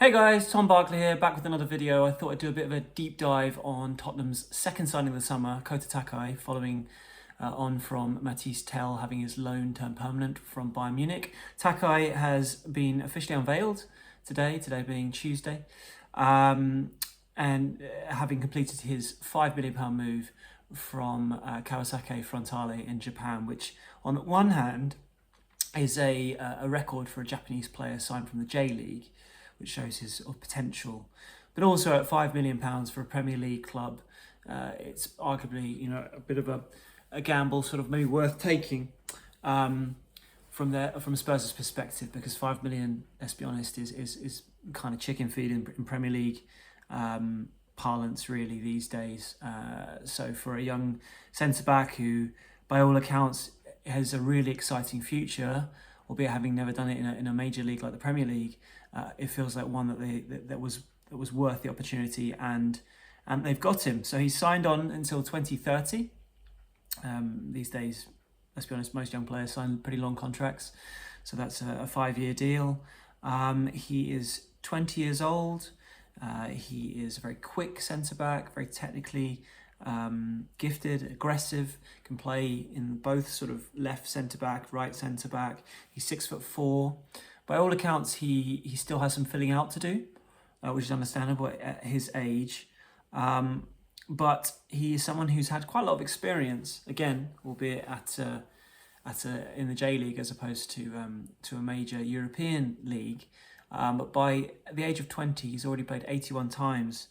Hey guys, Tom Barclay here, back with another video. I thought I'd do a bit of a deep dive on Tottenham's second signing of the summer, Kota Takai, following on from Matisse Tell having his loan turned permanent from Bayern Munich. Takai has been officially unveiled today being Tuesday, and having completed his £5 million move from Kawasaki Frontale in Japan, which on one hand is a record for a Japanese player signed from the J League, which shows his potential, but also at £5 million for a Premier League club, it's arguably a bit of a gamble, sort of maybe worth taking from Spurs' perspective, because 5 million, let's be honest, is kind of chicken feed in Premier League parlance really these days. So for a young centre back who, by all accounts, has a really exciting future, albeit having never done it in a major league like the Premier League, it feels like one that was worth the opportunity, and they've got him. So he's signed on until 2030. These days, let's be honest, most young players sign pretty long contracts, so that's a 5-year deal. He is 20 years old. He is a very quick centre back, very technically gifted, aggressive, can play in both sort of left centre back, right centre back. He's 6'4". By all accounts, he still has some filling out to do, which is understandable at his age. But he is someone who's had quite a lot of experience, again, albeit in the J League as opposed to a major European league. But by the age of 20, he's already played 81 times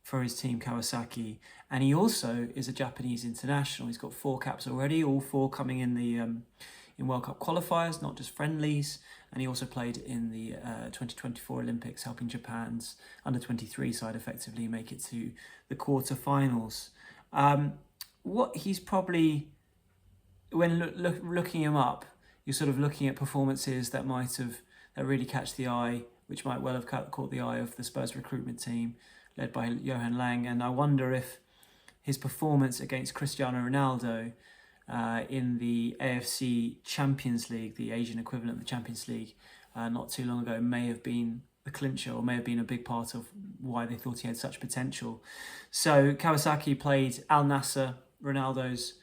for his team Kawasaki, and he also is a Japanese international. He's got 4 caps already, all 4 coming in the in World Cup qualifiers, not just friendlies, and he also played in the 2024 Olympics, helping Japan's under-23 side effectively make it to the quarter-finals. What he's probably, when looking him up, you're sort of looking at performances that really catch the eye, which might well have caught the eye of the Spurs recruitment team, led by Johan Lang. And I wonder if his performance against Cristiano Ronaldo in the AFC Champions League, the Asian equivalent of the Champions League, not too long ago, may have been the clincher, or may have been a big part of why they thought he had such potential. So Kawasaki played Al Nassr, Ronaldo's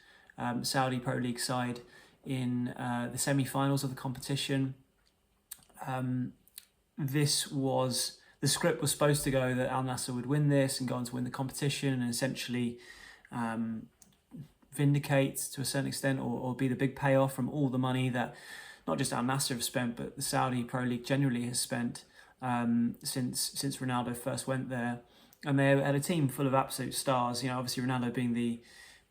Saudi Pro League side, in the semi-finals of the competition. The script was supposed to go that Al Nassr would win this and go on to win the competition and essentially vindicate to a certain extent, or be the big payoff from all the money that not just Al Nassr have spent, but the Saudi Pro League generally has spent since Ronaldo first went there. And they had a team full of absolute stars. Obviously Ronaldo being the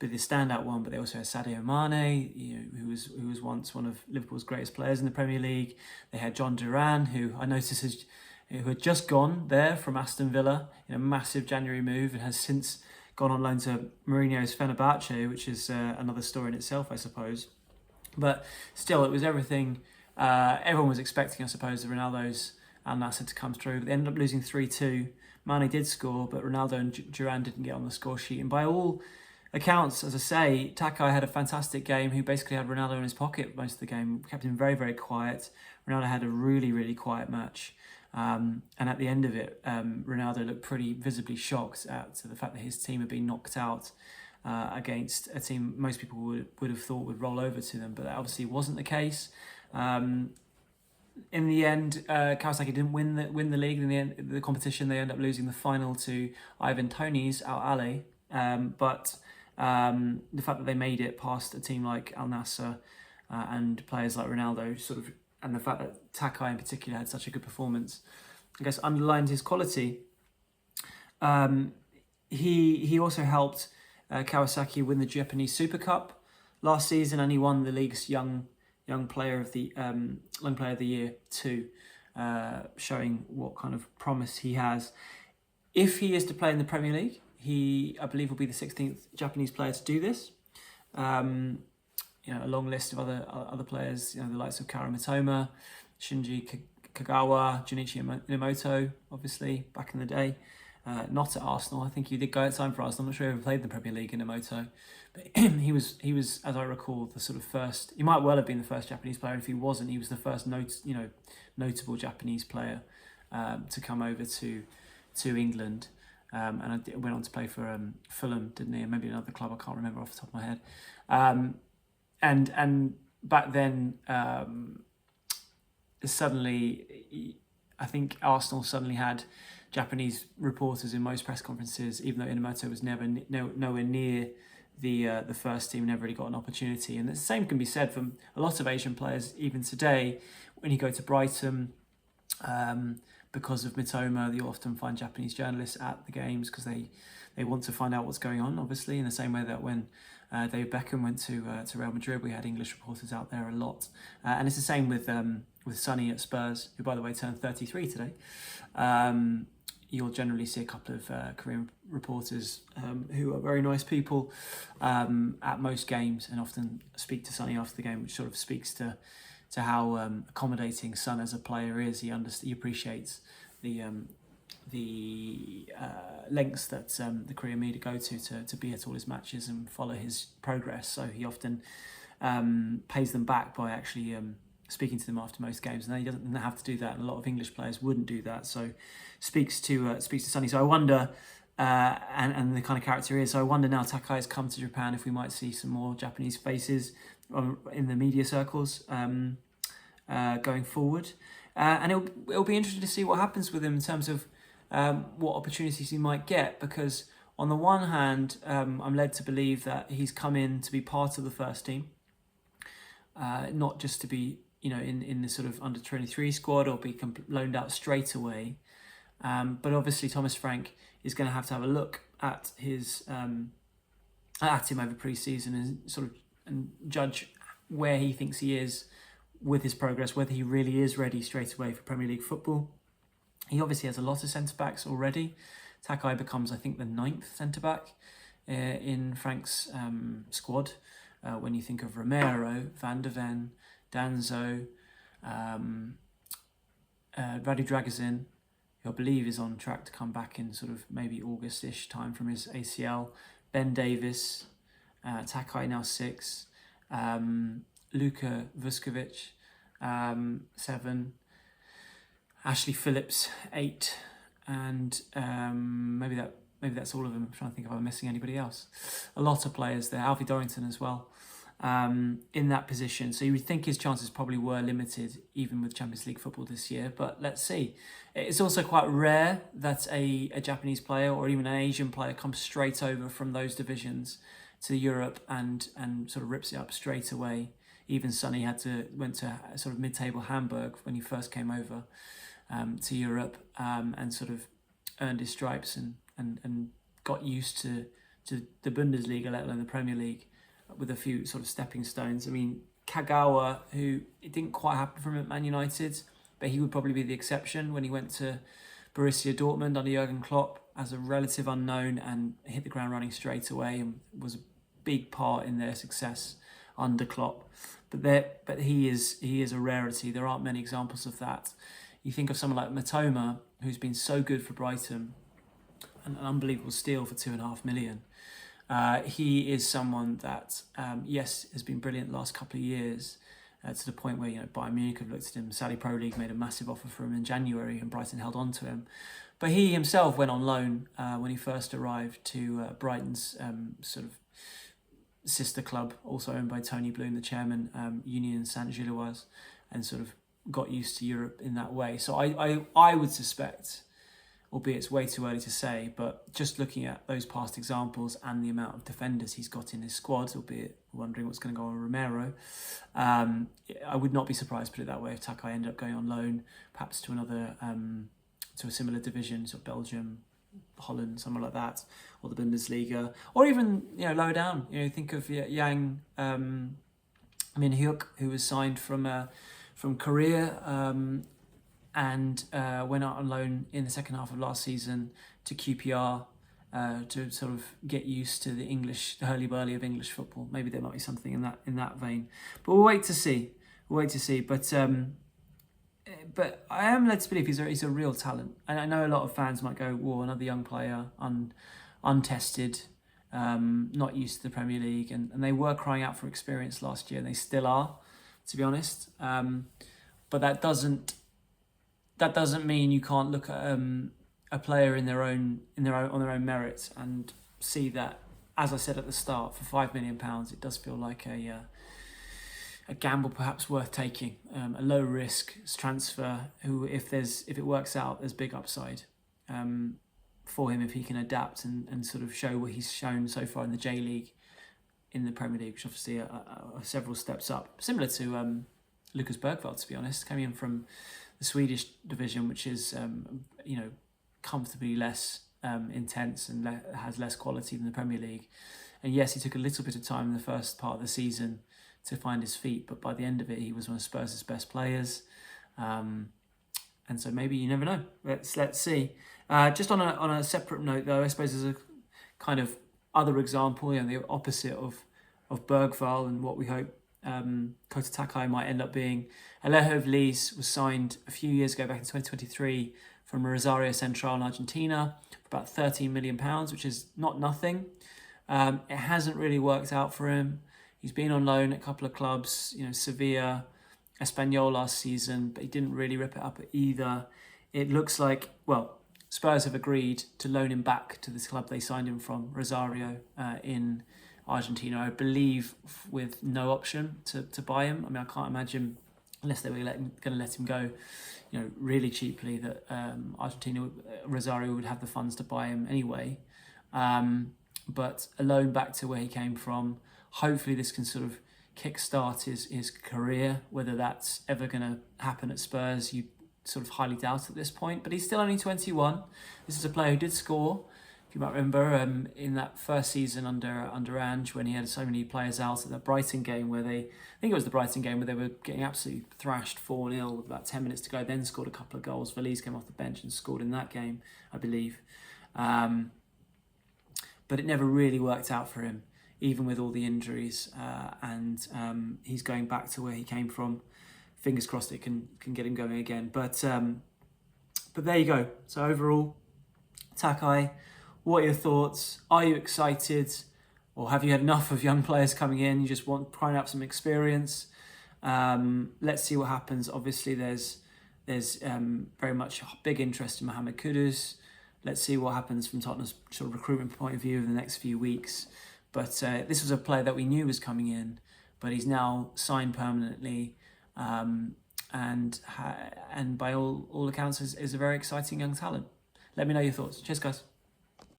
standout one, but they also had Sadio Mane, who was once one of Liverpool's greatest players in the Premier League. They had John Duran, who I noticed who had just gone there from Aston Villa in a massive January move, and has since gone on loan to Mourinho's Fenerbahce, which is another story in itself, I suppose. But still, it was everything everyone was expecting, I suppose, the Ronaldo's Al Nassr to come through. But they ended up losing 3-2. Mane did score, but Ronaldo and Duran didn't get on the score sheet. And by all accounts, as I say, Takai had a fantastic game, who basically had Ronaldo in his pocket most of the game, kept him very, very quiet. Ronaldo had a really, really quiet match. And at the end of it, Ronaldo looked pretty visibly shocked at the fact that his team had been knocked out against a team most people would have thought would roll over to them, but that obviously wasn't the case. In the end, Kawasaki didn't win the league. In the end, the competition, they ended up losing the final to Ivan Toney's Al Ahly. But the fact that they made it past a team like Al Nassr and players like Ronaldo, and the fact that Takai in particular had such a good performance, I guess, underlined his quality. He also helped Kawasaki win the Japanese Super Cup last season, and he won the league's young player of the year too, showing what kind of promise he has. If he is to play in the Premier League, he, I believe, will be the 16th Japanese player to do this. A long list of other players, the likes of Kara Mitoma, Shinji Kagawa, Junichi Inamoto, obviously, back in the day. Not at Arsenal. I think he did go at time for Arsenal. I'm not sure he ever played in the Premier League, Inamoto. But he was, as I recall, the sort of first. He might well have been the first Japanese player. If he wasn't, he was the first notable Japanese player to come over to England. And went on to play for Fulham, didn't he? And maybe another club, I can't remember off the top of my head. And back then, suddenly, I think Arsenal suddenly had Japanese reporters in most press conferences, even though Inamoto was nowhere near the first team, never really got an opportunity. And the same can be said for a lot of Asian players, even today. When you go to Brighton, because of Mitoma, you often find Japanese journalists at the games because they want to find out what's going on, obviously, in the same way that when David Beckham went to Real Madrid, we had English reporters out there a lot. And it's the same with Sonny at Spurs, who, by the way, turned 33 today. You'll generally see a couple of Korean reporters who are very nice people at most games, and often speak to Sonny after the game, which sort of speaks to how accommodating Son as a player is. He appreciates the lengths that the Korean media go to be at all his matches and follow his progress. So he often pays them back by actually speaking to them after most games, and he doesn't have to do that. And a lot of English players wouldn't do that. So speaks to Sonny. So I wonder, and the kind of character he is. So I wonder now Takai has come to Japan if we might see some more Japanese faces in the media circles going forward, and it'll be interesting to see what happens with him in terms of what opportunities he might get, because on the one hand, I'm led to believe that he's come in to be part of the first team, not just to be in the sort of under 23 squad or be loaned out straight away, but obviously Thomas Frank is going to have a look at his at him over pre-season and sort of and judge where he thinks he is with his progress, whether he really is ready straight away for Premier League football. He obviously has a lot of centre-backs already. Takai becomes, I think, the 9th centre-back in Frank's squad. When you think of Romero, Van de Ven, Danzo, Radu Dragozin, who I believe is on track to come back in sort of maybe August-ish time from his ACL, Ben Davis, Takai now 6, Luka Vuskovic 7, Ashley Phillips 8, and maybe that's all of them. I'm trying to think if I'm missing anybody else. A lot of players there. Alfie Dorrington as well in that position. So you would think his chances probably were limited even with Champions League football this year. But let's see. It's also quite rare that a Japanese player or even an Asian player comes straight over from those divisions to Europe and sort of rips it up straight away. Even Sonny went to sort of mid-table Hamburg when he first came over to Europe and sort of earned his stripes and got used to the Bundesliga, let alone the Premier League, with a few sort of stepping stones. I mean, Kagawa, who it didn't quite happen from at Man United, but he would probably be the exception when he went to Borussia Dortmund under Jurgen Klopp as a relative unknown and hit the ground running straight away and was a big part in their success under Klopp. But he is a rarity. There aren't many examples of that. You think of someone like Mitoma, who's been so good for Brighton, an unbelievable steal for $2.5 million. He is someone that, yes, has been brilliant the last couple of years, to the point where Bayern Munich have looked at him. Saudi Pro League made a massive offer for him in January, and Brighton held on to him. But he himself went on loan when he first arrived to Brighton's sort of sister club, also owned by Tony Bloom, the chairman, Union Saint-Gilloise, and sort of got used to Europe in that way. So I would suspect, albeit it's way too early to say, but just looking at those past examples and the amount of defenders he's got in his squad, albeit wondering what's going to go on with Romero, I would not be surprised, put it that way, if Takai ended up going on loan, perhaps to another, to a similar division, so Belgium, Holland, somewhere like that, or the Bundesliga, or even lower down. Think of Yang Min-hyuk, who was signed from Korea and went out on loan in the second half of last season to QPR to sort of get used to the hurly-burly of English football. Maybe there might be something in that vein, but we'll wait to see. But I am led to believe he's a real talent. And I know a lot of fans might go, "Whoa, another young player, untested, not used to the Premier League," and they were crying out for experience last year, and they still are, to be honest. But that doesn't that doesn't mean you can't look at a player on their own merits and see that, as I said at the start, for £5 million, it does feel like a gamble perhaps worth taking, a low risk transfer. Who, if it works out, there's big upside for him if he can adapt and sort of show what he's shown so far in the J League, in the Premier League, which obviously are several steps up, similar to Lucas Bergvall, to be honest, coming in from the Swedish division, which is comfortably less intense and has less quality than the Premier League. And yes, he took a little bit of time in the first part of the season to find his feet, but by the end of it, he was one of Spurs' best players. And so maybe, you never know. Let's see. Just on a separate note, though, I suppose there's a kind of other example, the opposite of Bergvall, and what we hope Kota Takai might end up being. Alejo Vlies was signed a few years ago, back in 2023, from Rosario Central in Argentina for about £13 million, which is not nothing. It hasn't really worked out for him. He's been on loan at a couple of clubs, Sevilla, Espanyol last season, but he didn't really rip it up at either. It looks like, Spurs have agreed to loan him back to this club they signed him from, Rosario, in Argentina, I believe, with no option to buy him. I mean, I can't imagine, unless they were going to let him go, really cheaply, that Rosario would have the funds to buy him anyway. But a loan back to where he came from. Hopefully this can sort of kickstart his career. Whether that's ever going to happen at Spurs, you sort of highly doubt at this point. But he's still only 21. This is a player who did score, if you might remember, in that first season under Ange, when he had so many players out at that Brighton game where I think it was the Brighton game where they were getting absolutely thrashed 4-0 with about 10 minutes to go, then scored a couple of goals. Vlies came off the bench and scored in that game, I believe. But it never really worked out for him, even with all the injuries. And he's going back to where he came from. Fingers crossed it can get him going again. But there you go. So overall, Takai, what are your thoughts? Are you excited? Or have you had enough of young players coming in? You just want crying out some experience? Let's see what happens. Obviously, there's very much big interest in Mohamed Kudus. Let's see what happens from Tottenham's sort of recruitment point of view over the next few weeks. But this was a player that we knew was coming in, but he's now signed permanently, and by all accounts is a very exciting young talent. Let me know your thoughts. Cheers, guys.